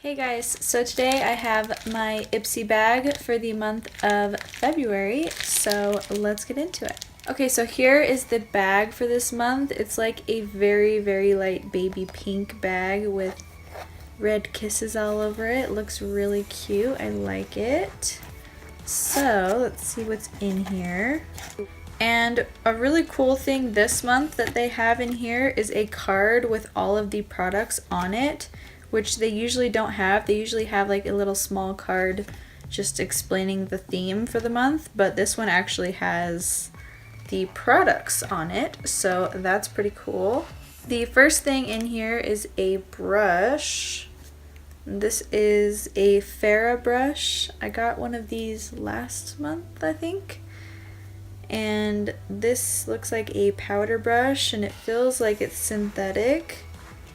Hey guys, so today I have my Ipsy bag for the month of February, so let's get into it. Okay, so here is the bag for this month. It's like a very light baby pink bag with red kisses all over it. It looks really cute. I like it. So let's see what's in here. And a really cool thing this month that they have in here is a card with all of the products on it, which they usually don't have. They usually have like a little small card just explaining the theme for the month, but this one actually has the products on it, so that's pretty cool. The first thing in here is a brush. This is a F.A.R.A.H brush. I got one of these last month, I think. And this looks like a powder brush, and it feels like it's synthetic,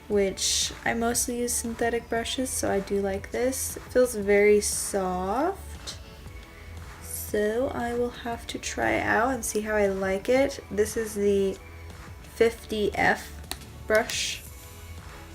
which I mostly use synthetic brushes, so I do like this. It feels very soft, so I will have to try it out and see how I like it. This is the 50F brush.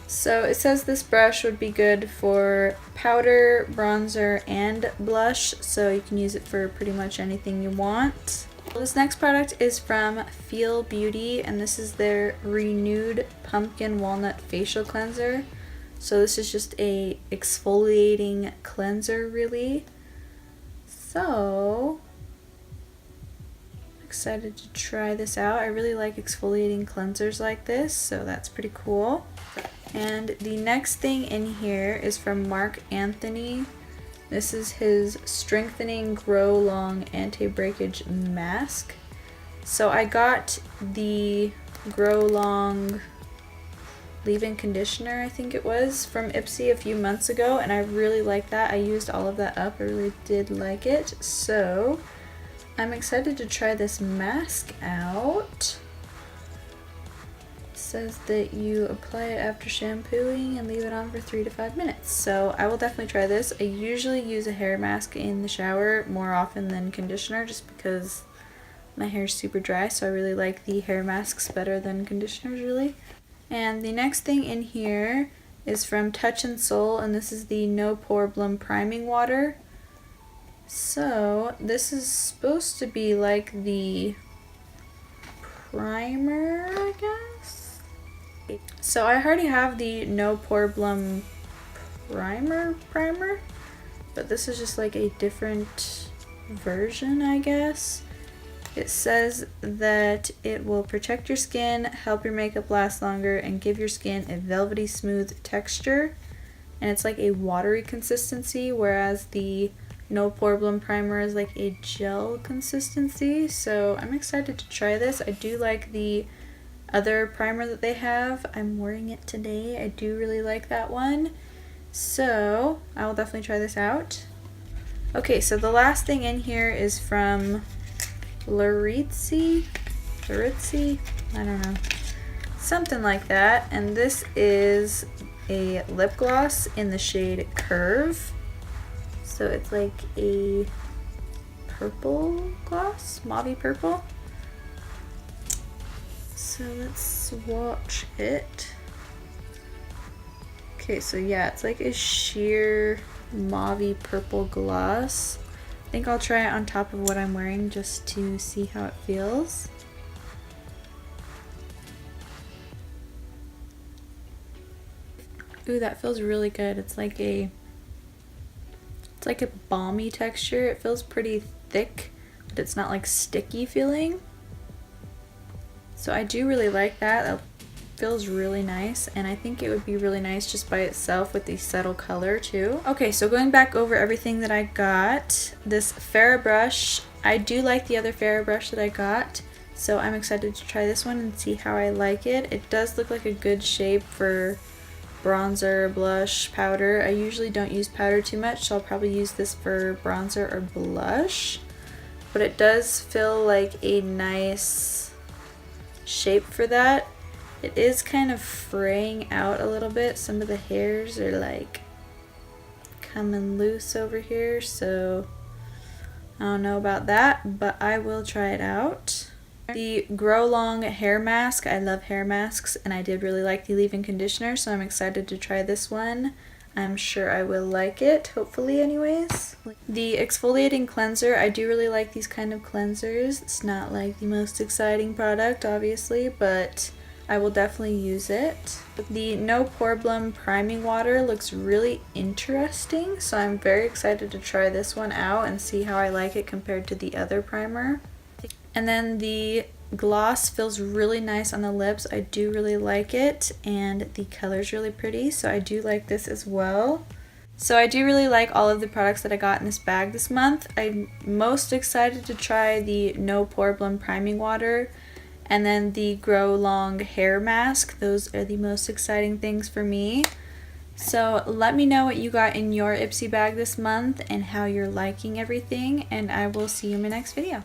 So it says this brush would be good for powder, bronzer, and blush, so you can use it for pretty much anything you want. This next product is from Feel Beauty, and this is their Renewed Pumpkin Walnut Facial Cleanser. So this is just a exfoliating cleanser, really. So I'm excited to try this out. I really like exfoliating cleansers like this, so that's pretty cool. And the next thing in here is from Marc Anthony. This is his Strengthening Grow Long Anti-Breakage Mask. So I got the Grow Long leave-in conditioner, I think it was, from Ipsy a few months ago, and I really like that. I used all of that up. I really did like it. So I'm excited to try this mask out. Says that you apply it after shampooing and leave it on for 3 to 5 minutes. So I will definitely try this. I usually use a hair mask in the shower more often than conditioner just because my hair is super dry, so I really like the hair masks better than conditioners, really. And the next thing in here is from Touch and Soul, and this is the No PoreBlem Priming Water. So this is supposed to be like the primer, I guess. So I already have the No PoreBlem primer, but this is just like a different version, I guess. It says that it will protect your skin, help your makeup last longer, and give your skin a velvety smooth texture. And it's like a watery consistency, whereas the No PoreBlem primer is like a gel consistency. So I'm excited to try this. I do like the other primer that they have. I'm wearing it today. I do really like that one. So I will definitely try this out. Okay, so the last thing in here is from Laritzy, I don't know, something like that. And this is a lip gloss in the shade Curve. So it's like a purple gloss, mauve purple. So let's swatch it. Okay, so yeah, it's like a sheer mauve purple gloss. I think I'll try it on top of what I'm wearing just to see how it feels. Ooh, that feels really good. It's like a balmy texture. It feels pretty thick, but it's not like sticky feeling. So I do really like that. That feels really nice, and I think it would be really nice just by itself with the subtle color too. Okay, so going back over everything that I got, this F.A.R.A.H brush, I do like the other F.A.R.A.H brush that I got, so I'm excited to try this one and see how I like it. It does look like a good shape for bronzer, blush, powder. I usually don't use powder too much, so I'll probably use this for bronzer or blush, but it does feel like a nice shape for that. It is kind of fraying out a little bit. Some of the hairs are like coming loose over here, so I don't know about that, but I will try it out. The Grow Long hair mask. I love hair masks, and I did really like the leave-in conditioner, so I'm excited to try this one. I'm sure I will like it, hopefully anyways. The exfoliating cleanser, I do really like these kind of cleansers. It's not like the most exciting product, obviously, but I will definitely use it. The No PoreBlem priming water looks really interesting, so I'm very excited to try this one out and see how I like it compared to the other primer. And then the gloss feels really nice on the lips. I do really like it, and the color's really pretty, so I do like this as well. So I do really like all of the products that I got in this bag this month. I'm most excited to try the No PoreBlem priming water and then the Grow Long hair mask. Those are the most exciting things for me. So let me know what you got in your Ipsy bag this month and how you're liking everything, and I will see you in my next video.